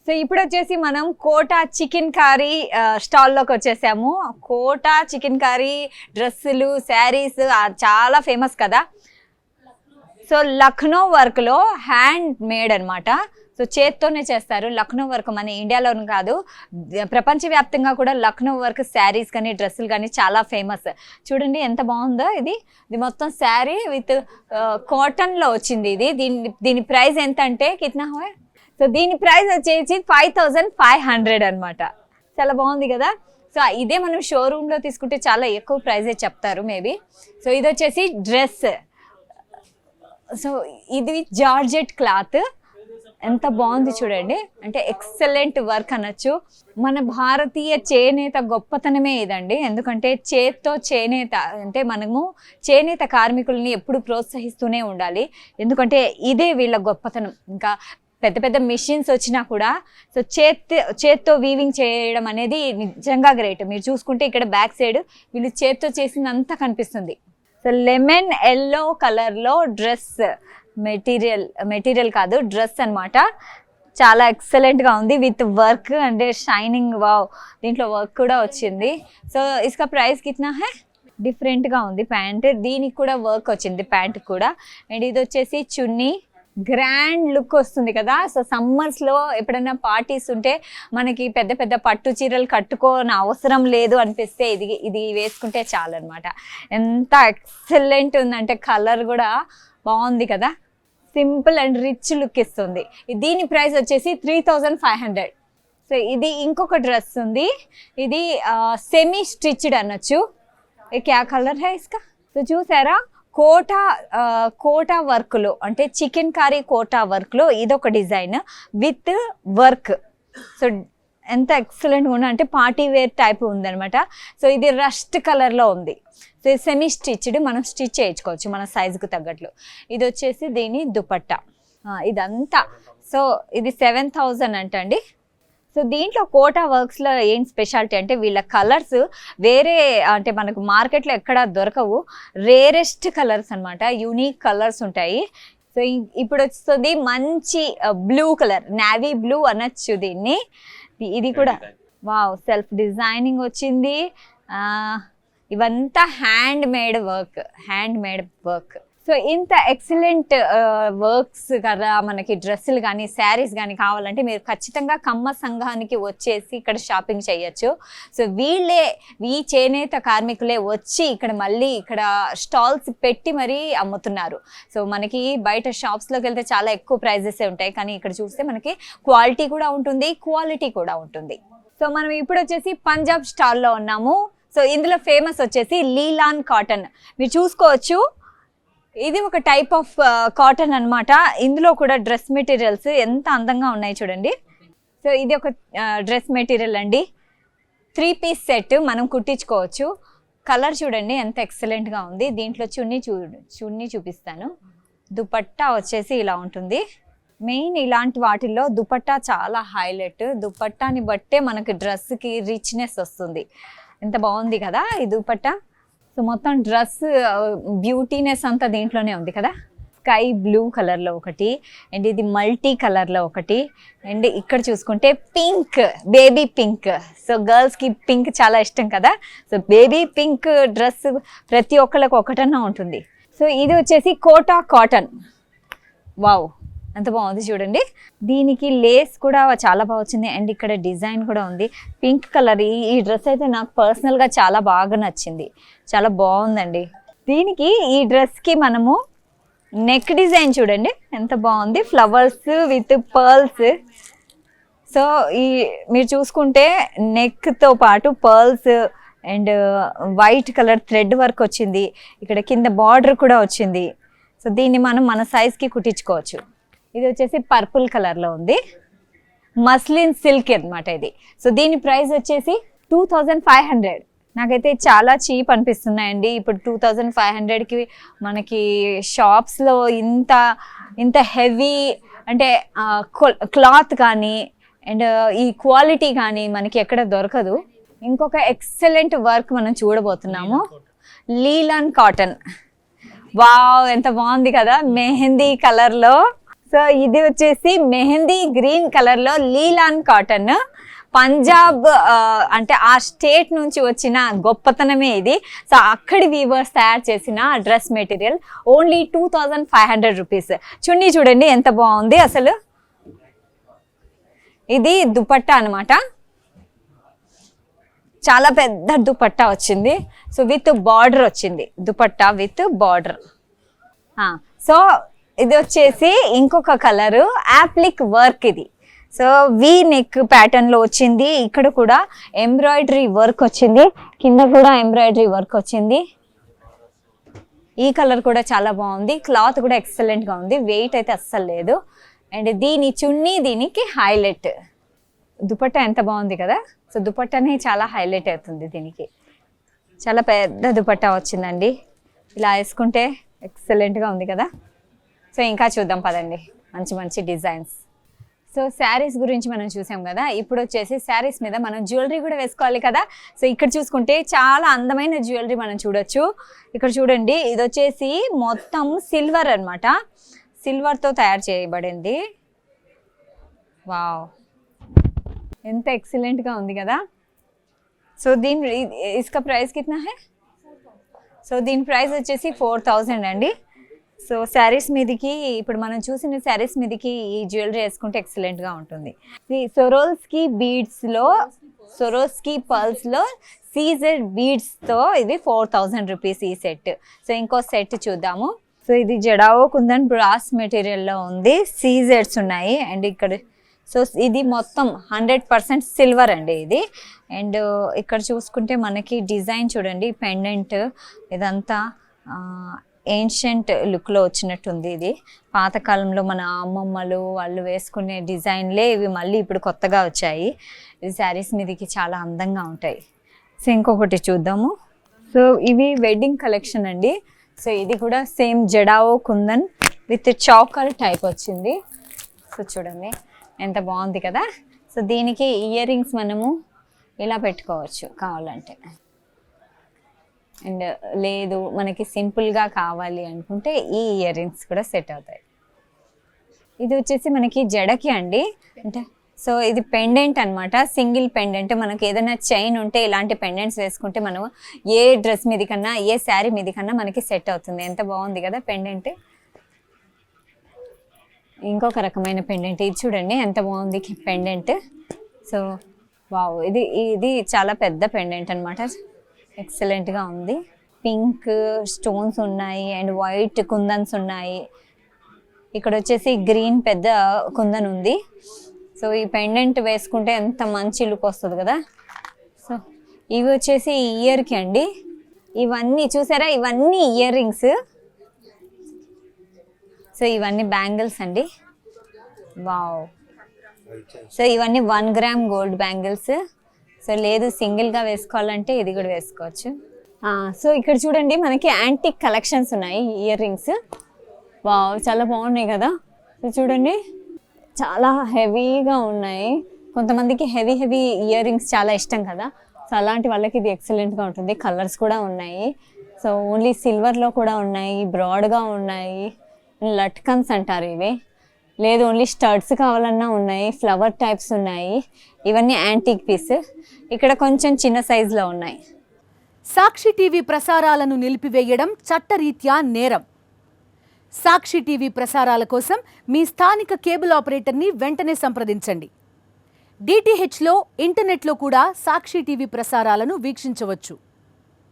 So ఇప్పుడు వచ్చేసి మనం కోటా చికెన్ కర్రీ స్టాల్లోకి వచ్చేసాము. కోటా చికెన్ కర్రీ డ్రెస్సులు, శారీస్ చాలా ఫేమస్ కదా. సో లక్నో వర్క్లో హ్యాండ్ మేడ్ అనమాట. సో చేత్తోనే చేస్తారు. లక్నో వర్క్ మన ఇండియాలోనే కాదు, ప్రపంచవ్యాప్తంగా కూడా లక్నో వర్క్ శారీస్ కానీ డ్రెస్సులు కానీ చాలా ఫేమస్. చూడండి ఎంత బాగుందో. ఇది మొత్తం శారీ విత్ కాటన్లో వచ్చింది. దీని ప్రైస్ ఎంత అంటే కిतना హోయ్. సో దీని ప్రైస్ వచ్చేసి 5500 అనమాట. చాలా బాగుంది కదా. సో ఇదే మనం షోరూంలో తీసుకుంటే చాలా ఎక్కువ ప్రైజే చెప్తారు మేబీ. సో ఇది వచ్చేసి డ్రెస్. సో ఇది జార్జెట్ క్లాత్. ఎంత బాగుంది చూడండి. అంటే ఎక్సలెంట్ వర్క్ అనొచ్చు. మన భారతీయ చేనేత గొప్పతనమే ఇదండి. ఎందుకంటే చేత్తో చేనేత అంటే మనము చేనేత కార్మికుల్ని ఎప్పుడు ప్రోత్సహిస్తూనే ఉండాలి. ఎందుకంటే ఇదే వీళ్ళ గొప్పతనం. ఇంకా పెద్ద పెద్ద మిషన్స్ వచ్చినా కూడా సో చేత్తో వీవింగ్ చేయడం అనేది నిజంగా గ్రేట్. మీరు చూసుకుంటే ఇక్కడ బ్యాక్ సైడ్ వీళ్ళు చేత్తో చేసిందంతా కనిపిస్తుంది. సో లెమన్ ఎల్లో కలర్లో డ్రెస్ మెటీరియల్ కాదు డ్రెస్ అనమాట. చాలా ఎక్సలెంట్గా ఉంది విత్ వర్క్ అంటే షైనింగ్. వావ్, దీంట్లో వర్క్ కూడా వచ్చింది. సో ఇసుక ప్రైస్ కిतना హై. డిఫరెంట్గా ఉంది ప్యాంట్. దీనికి కూడా వర్క్ వచ్చింది ప్యాంట్ కూడా. అండ్ ఇది వచ్చేసి చున్నీ. గ్రాండ్ లుక్ వస్తుంది కదా. సో సమ్మర్స్లో ఎప్పుడైనా పార్టీస్ ఉంటే మనకి పెద్ద పెద్ద పట్టు చీరలు కట్టుకోని అవసరం లేదు అనిపిస్తే ఇది వేసుకుంటే చాలు అనమాట. ఎంత ఎక్సలెంట్ ఉందంటే కలర్ కూడా బాగుంది కదా. సింపుల్ అండ్ రిచ్ లుక్ ఇస్తుంది. దీని ప్రైస్ వచ్చేసి 3500. సో ఇది ఇంకొక డ్రెస్ ఉంది. ఇది సెమీ స్టిచ్డ్ అనొచ్చు. క్యా కలర్ హై ఇస్కా. సో చూసారా కోటా వర్క్లో అంటే చికెన్ కర్రీ కోటా వర్క్లో ఇదొక డిజైన్ విత్ వర్క్. సో ఎంత ఎక్సలెంట్గా ఉంది అంటే పార్టీ వేర్ టైప్ ఉందనమాట. సో ఇది రస్ట్ కలర్లో ఉంది. సో ఇది సెమీ స్టిచ్డ్, మనం స్టిచ్ చేయించుకోవచ్చు మన సైజుకు తగ్గట్లు. ఇది వచ్చేసి దీని దుపట్టా ఇదంతా. సో ఇది 7000 అంటండి. సో దీంట్లో కోటా వర్క్స్లో ఏం స్పెషాలిటీ అంటే వీళ్ళ కలర్స్ వేరే అంటే మనకు మార్కెట్లో ఎక్కడా దొరకవు. రేరెస్ట్ కలర్స్ అనమాట. యూనిక్ కలర్స్ ఉంటాయి. సో ఇప్పుడు వస్తుంది మంచి బ్లూ కలర్, నావీ బ్లూ అనొచ్చు దీన్ని. ఇది కూడా వావ్, సెల్ఫ్ డిజైనింగ్ వచ్చింది. ఇవంతా హ్యాండ్ మేడ్ వర్క్. సో ఇంత ఎక్సలెంట్ వర్క్స్ కదా మనకి డ్రెస్సులు కానీ శారీస్ కానీ కావాలంటే మీరు ఖచ్చితంగా కమ్మ సంఘానికి వచ్చేసి ఇక్కడ షాపింగ్ చేయొచ్చు. సో ఈ చేనేత కార్మికులే వచ్చి మళ్ళీ ఇక్కడ స్టాల్స్ పెట్టి మరీ అమ్ముతున్నారు. సో మనకి బయట షాప్స్లోకి వెళ్తే చాలా ఎక్కువ ప్రైజెస్ ఉంటాయి, కానీ ఇక్కడ చూస్తే మనకి క్వాలిటీ కూడా ఉంటుంది, క్వాలిటీ కూడా ఉంటుంది. సో మనం ఇప్పుడు వచ్చేసి పంజాబ్ స్టాల్లో ఉన్నాము. సో ఇందులో ఫేమస్ వచ్చేసి లీలాన్ కాటన్. మీరు చూసుకోవచ్చు, ఇది ఒక టైప్ ఆఫ్ కాటన్ అనమాట. ఇందులో కూడా డ్రెస్ మెటీరియల్స్ ఎంత అందంగా ఉన్నాయి చూడండి. సో ఇది ఒక డ్రెస్ మెటీరియల్ అండి. 3 పీస్ సెట్ మనం కుట్టించుకోవచ్చు. కలర్ చూడండి ఎంత ఎక్సలెంట్గా ఉంది. దీంట్లో చున్నీ చూపిస్తాను. దుపట్టా వచ్చేసి ఇలా ఉంటుంది. మెయిన్ ఇలాంటి వాటిల్లో దుపట్టా చాలా హైలైట్. దుపట్టాని బట్టే మనకి డ్రెస్కి రిచ్నెస్ వస్తుంది. ఎంత బాగుంది కదా ఈ దుపట్టా. సో మొత్తం డ్రెస్ బ్యూటీనెస్ అంతా దీంట్లోనే ఉంది కదా. స్కై బ్లూ కలర్లో ఒకటి, అండ్ ఇది మల్టీ కలర్లో ఒకటి, అండ్ ఇక్కడ చూసుకుంటే పింక్, బేబీ పింక్. సో గర్ల్స్కి పింక్ చాలా ఇష్టం కదా. సో బేబీ పింక్ డ్రెస్ ప్రతి ఒక్కళ్ళకి ఒకటన్నా ఉంటుంది. సో ఇది వచ్చేసి కోటా కాటన్. వావ్, ఎంత బాగుంది చూడండి. దీనికి లేస్ కూడా చాలా బాగా వచ్చింది, అండ్ ఇక్కడ డిజైన్ కూడా ఉంది పింక్ కలర్. ఈ డ్రెస్ అయితే నాకు పర్సనల్గా చాలా బాగా నచ్చింది, చాలా బాగుందండి. దీనికి ఈ డ్రెస్కి మనము నెక్ డిజైన్ చూడండి ఎంత బాగుంది, ఫ్లవర్స్ విత్ పర్ల్స్. సో మీరు చూసుకుంటే నెక్తో పాటు pearls and white colour thread work వచ్చింది. ఇక్కడ కింద బార్డర్ కూడా వచ్చింది. సో దీన్ని మనం మన సైజ్కి కుట్టించుకోవచ్చు. ఇది వచ్చేసి పర్పుల్ కలర్లో ఉంది, మస్లిన్ సిల్క్ అనమాట ఇది. సో దీని ప్రైస్ వచ్చేసి 2500. నాకైతే చాలా చీప్ అనిపిస్తున్నాయండి. ఇప్పుడు 2500కి మనకి షాప్స్లో ఇంత హెవీ అంటే క్లాత్ కానీ అండ్ ఈ క్వాలిటీ కానీ మనకి ఎక్కడ దొరకదు. ఇంకొక ఎక్సలెంట్ వర్క్ మనం చూడబోతున్నాము, లీలాన్ కాటన్. వావ్, ఎంత బాగుంది కదా మెహందీ కలర్లో. సో ఇది వచ్చేసి మెహందీ గ్రీన్ కలర్ లో లీలాన్ కాటన్, పంజాబ్ అంటే ఆ స్టేట్ నుంచి వచ్చిన గొప్పతనమే ఇది. సో అక్కడి వీవర్స్ తయారు చేసిన డ్రెస్ మెటీరియల్, ఓన్లీ 2500 రూపీస్. చున్నీ చూడండి ఎంత బాగుంది అసలు. ఇది దుపట్టా అనమాట, చాలా పెద్ద దుపట్టా వచ్చింది. సో విత్ బార్డర్ వచ్చింది, దుపట్టా విత్ బార్డర్. సో ఇది వచ్చేసి ఇంకొక కలరు, యాప్లిక్ వర్క్ ఇది. సో వి నెక్ ప్యాటర్న్ లో వచ్చింది. ఇక్కడ కూడా ఎంబ్రాయిడరీ వర్క్ వచ్చింది, కింద కూడా ఎంబ్రాయిడరీ వర్క్ వచ్చింది. ఈ కలర్ కూడా చాలా బాగుంది, క్లాత్ కూడా ఎక్సలెంట్ గా ఉంది, వెయిట్ అయితే అస్సలు లేదు. అండ్ దీని చున్నీ దీనికి హైలైట్. దుపట్టా ఎంత బాగుంది కదా. సో దుపట్టానే చాలా హైలైట్ అవుతుంది దీనికి. చాలా పెద్ద దుపట్టా వచ్చిందండి, ఇలా వేసుకుంటే ఎక్సలెంట్గా ఉంది కదా. సో ఇంకా చూద్దాం పదండి, మంచి మంచి డిజైన్స్. సో శారీస్ గురించి మనం చూసాం కదా, ఇప్పుడు వచ్చేసి శారీస్ మీద మనం జ్యువెలరీ కూడా వేసుకోవాలి కదా. సో ఇక్కడ చూసుకుంటే చాలా అందమైన జ్యువెలరీ మనం చూడొచ్చు. ఇక్కడ చూడండి, ఇది వచ్చేసి మొత్తం సిల్వర్ అనమాట, సిల్వర్తో తయారు చేయబడింది. వావ్, ఎంత ఎక్సలెంట్గా ఉంది కదా. సో దీని ఇసుక ప్రైస్ కిतना है? సో దీని ప్రైస్ వచ్చేసి 4000 అండి. సో శారీస్ మీదకి, ఇప్పుడు మనం చూసిన శారీస్ మీదకి ఈ జ్యువెలరీ వేసుకుంటే ఎక్సలెంట్గా ఉంటుంది. సొరోస్కి బీడ్స్లో, సొరోస్కి పర్ల్స్లో సీజెడ్ బీడ్స్తో ఇది 4000 రూపీస్ ఈ సెట్. సో ఇంకో సెట్ చూద్దాము. సో ఇది జడావో కుందన్ బ్రాస్ మెటీరియల్లో ఉంది, సీజెడ్స్ ఉన్నాయి. అండ్ ఇక్కడ సో ఇది మొత్తం 100% సిల్వర్ అండి ఇది. అండ్ ఇక్కడ చూసుకుంటే మనకి డిజైన్ చూడండి, పెండెంట్ ఇదంతా ఏన్షియంట్ లుక్లో వచ్చినట్టుంది. ఇది పాతకాలంలో మన అమ్మమ్మలు వాళ్ళు వేసుకునే డిజైన్లే ఇవి మళ్ళీ ఇప్పుడు కొత్తగా వచ్చాయి. ఇది శారీస్ మీదకి చాలా అందంగా ఉంటాయి. సో ఇంకొకటి చూద్దాము. సో ఇవి వెడ్డింగ్ కలెక్షన్ అండి. సో ఇది కూడా same jadau kundan with choker type వచ్చింది. సో చూడండి ఎంత బాగుంది కదా. సో దీనికి ఇయర్ రింగ్స్ మనము ఇలా పెట్టుకోవచ్చు కావాలంటే. అండ్ లేదు మనకి సింపుల్గా కావాలి అనుకుంటే ఈ ఇయర్ రింగ్స్ కూడా సెట్ అవుతాయి. ఇది వచ్చేసి మనకి జడకి అండి, అంటే సో ఇది పెండెంట్ అనమాట, సింగిల్ పెండెంట్. మనకి ఏదైనా చైన్ ఉంటే ఇలాంటి పెండెంట్స్ వేసుకుంటే మనం ఏ డ్రెస్ మీద కన్నా, ఏ శారీ మీద కన్నా మనకి సెట్ అవుతుంది. ఎంత బాగుంది కదా పెండెంట్. ఇంకొక రకమైన పెండెంట్, ఇది చూడండి ఎంత బాగుంది పెండెంట్. సో వావ్, ఇది చాలా పెద్ద పెండెంట్ అనమాట, ఎక్సలెంట్గా ఉంది. పింక్ స్టోన్స్ ఉన్నాయి అండ్ వైట్ కుందన్స్ ఉన్నాయి. ఇక్కడ వచ్చేసి గ్రీన్ పెద్ద కుందన్ ఉంది. సో ఈ పెండెంట్ వేసుకుంటే ఎంత మంచి లుక్ వస్తుంది కదా. సో ఇవి వచ్చేసి ఇయర్కి అండి, ఇవన్నీ చూసారా, ఇవన్నీ ఇయర్ రింగ్స్. సో ఇవన్నీ బ్యాంగిల్స్ అండి. వావ్, సో ఇవన్నీ 1 గ్రామ్ గోల్డ్ బ్యాంగిల్స్. సో లేదు సింగిల్గా వేసుకోవాలంటే ఇది కూడా వేసుకోవచ్చు. సో ఇక్కడ చూడండి మనకి యాంటిక్ కలెక్షన్స్ ఉన్నాయి, ఇయర్ రింగ్స్. వావ్, చాలా బాగున్నాయి కదా. సో చూడండి చాలా హెవీగా ఉన్నాయి. కొంతమందికి హెవీ ఇయర్ రింగ్స్ చాలా ఇష్టం కదా. సో అలాంటి వాళ్ళకి ఇది ఎక్సలెంట్గా ఉంటుంది. కలర్స్ కూడా ఉన్నాయి. సో ఓన్లీ సిల్వర్లో కూడా ఉన్నాయి, బ్రాడ్గా ఉన్నాయి, లట్కన్స్ అంటారు ఇవి. లేదు ఓన్లీ స్టడ్స్ కావాలన్నా ఉన్నాయి, ఫ్లవర్ టైప్స్ ఉన్నాయి. ఇవన్నీ యాంటిక్ పీస్. ఇక్కడ కొంచెం చిన్న సైజులో ఉన్నాయి. సాక్షి టీవీ ప్రసారాలను నిలిపివేయడం చట్టరీత్యా నేరం. సాక్షి టీవీ ప్రసారాల కోసం మీ స్థానిక కేబుల్ ఆపరేటర్ని వెంటనే సంప్రదించండి. DTHలో, ఇంటర్నెట్లో కూడా సాక్షి టీవీ ప్రసారాలను వీక్షించవచ్చు.